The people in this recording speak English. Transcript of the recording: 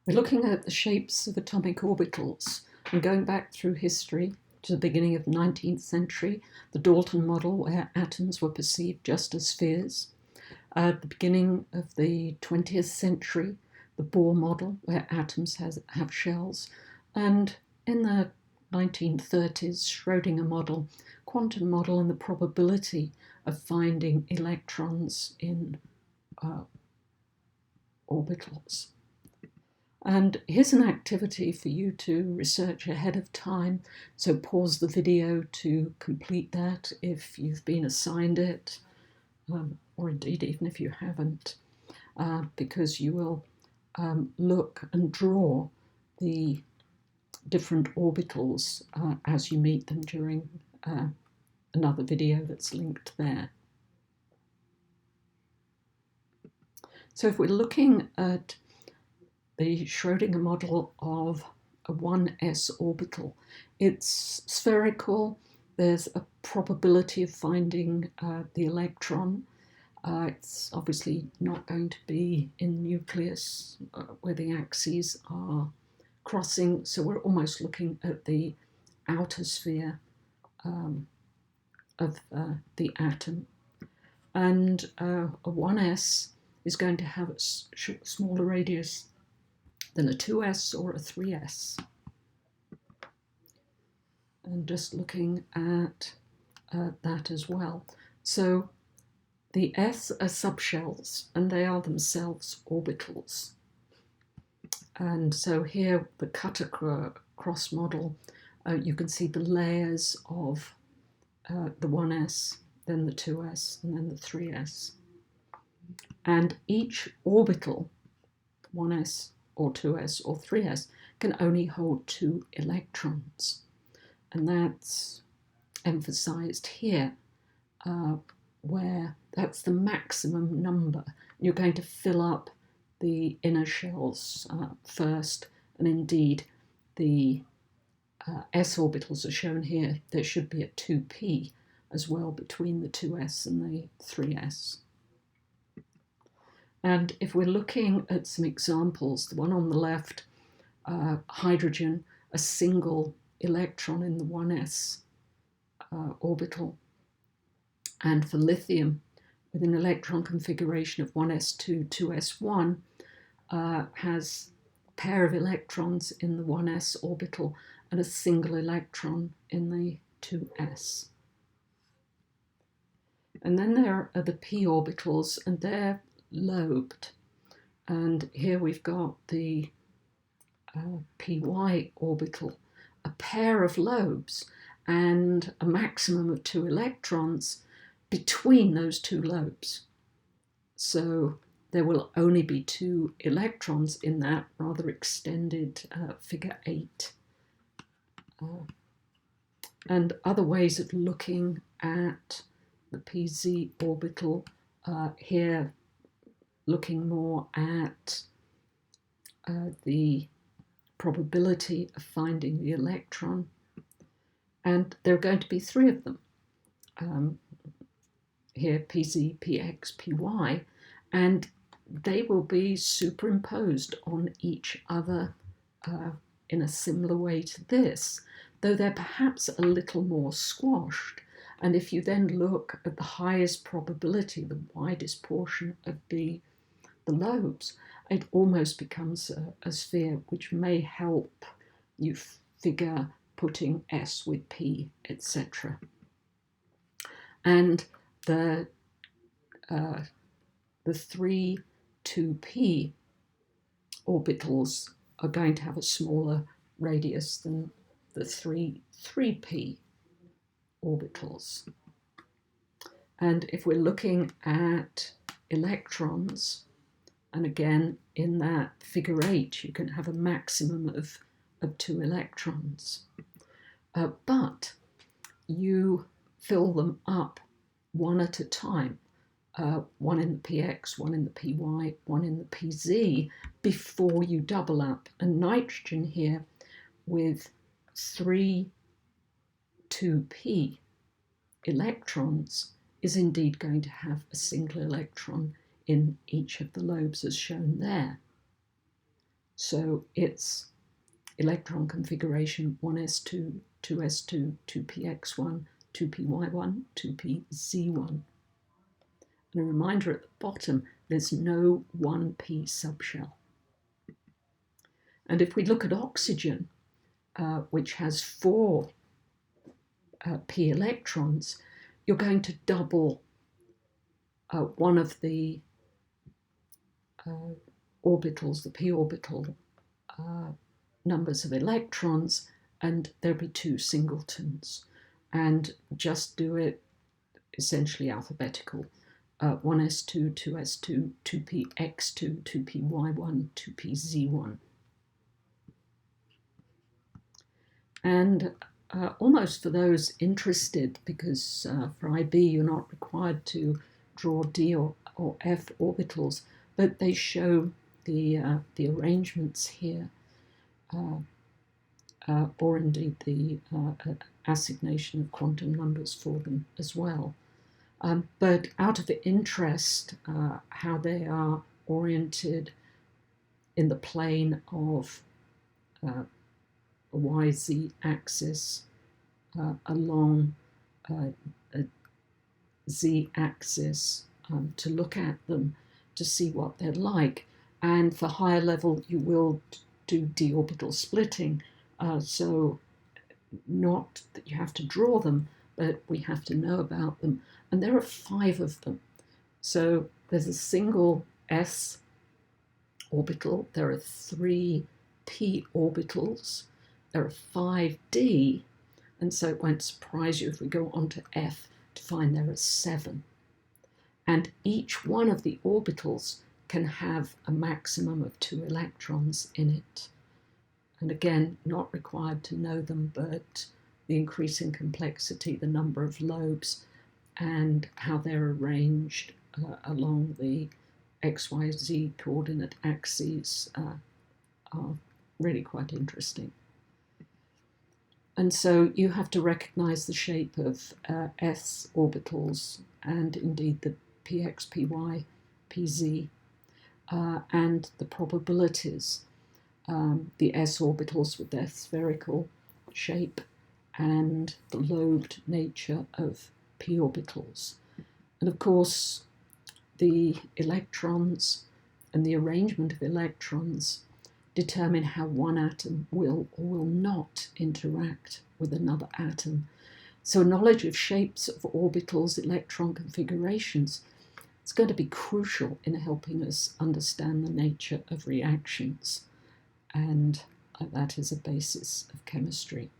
We're looking at the shapes of atomic orbitals and going back through history to the beginning of the 19th century, the Dalton model, where atoms were perceived just as spheres. At the beginning of the 20th century, the Bohr model, where atoms have shells. And in the 1930s, Schrodinger model, quantum model, and the probability of finding electrons in orbitals. And here's an activity for you to research ahead of time. So pause the video to complete that if you've been assigned it, or indeed even if you haven't, because you will look and draw the different orbitals as you meet them during another video that's linked there. So if we're looking at the Schrodinger model of a 1s orbital, it's spherical. There's a probability of finding the electron. It's obviously not going to be in the nucleus where the axes are crossing, so we're almost looking at the outer sphere of the atom. And a 1s is going to have a smaller radius than a 2s or a 3s. And just looking at that as well. So the S are subshells, and they are themselves orbitals. And so here, the cut-across model, you can see the layers of the 1s, then the 2s, and then the 3s. And each orbital, 1s or 2s or 3s, can only hold 2 electrons. And that's emphasized here, where that's the maximum number. You're going to fill up the inner shells first, and indeed the s orbitals are shown here. There should be a 2p as well between the 2s and the 3s. And if we're looking at some examples, the one on the left, hydrogen, a single electron in the 1s orbital. And for lithium, with an electron configuration of 1s2, 2s1, has a pair of electrons in the 1s orbital and a single electron in the 2s. And then there are the p orbitals, and they're lobed. And here we've got the py orbital, a pair of lobes and a maximum of 2 electrons between those 2 lobes. So there will only be 2 electrons in that rather extended figure 8. And other ways of looking at the pz orbital, here looking more at the probability of finding the electron. And there are going to be 3 of them. Here, pz, px, py, and they will be superimposed on each other in a similar way to this, though they're perhaps a little more squashed. And if you then look at the highest probability, the widest portion of the lobes, it almost becomes a sphere, which may help you figure putting S with P, etc. And the 3 2p orbitals are going to have a smaller radius than the 3p orbitals. And if we're looking at electrons, and again in that figure 8 you can have a maximum of 2 electrons, but you fill them up one at a time, one in the px, one in the py, one in the pz, before you double up. And nitrogen here with 3 2p electrons is indeed going to have a single electron in each of the lobes as shown there. So it's electron configuration 1s2, 2s2, 2px1, 2py1, 2pz1. And a reminder at the bottom, there's no 1p subshell. And if we look at oxygen, which has 4 p electrons, you're going to double one of the orbitals, the p orbital numbers of electrons, and there'll be 2 singletons. And just do it essentially alphabetical. 1s2, 2s2, 2px2, 2py1, 2pz1. And almost for those interested, because for IB you're not required to draw D or F orbitals, but they show the arrangements here, or indeed the assignation of quantum numbers for them as well. But out of interest, how they are oriented in the plane of a YZ axis along a Z axis, to look at them to see what they're like. And for higher level, you will do d orbital splitting. So not that you have to draw them, but we have to know about them. And there are 5 of them. So there's a single s orbital. There are 3 p orbitals. There are 5 d. And so it won't surprise you if we go on to F to find there are 7. And each one of the orbitals can have a maximum of 2 electrons in it. And again, not required to know them, but the increasing complexity, the number of lobes, and how they're arranged along the XYZ coordinate axes are really quite interesting. And so you have to recognize the shape of s orbitals and indeed the px, py, pz, and the probabilities. The s orbitals with their spherical shape and the lobed nature of p orbitals. And of course, the electrons and the arrangement of electrons determine how one atom will or will not interact with another atom. So knowledge of shapes of orbitals, electron configurations, is going to be crucial in helping us understand the nature of reactions. And that is a basis of chemistry.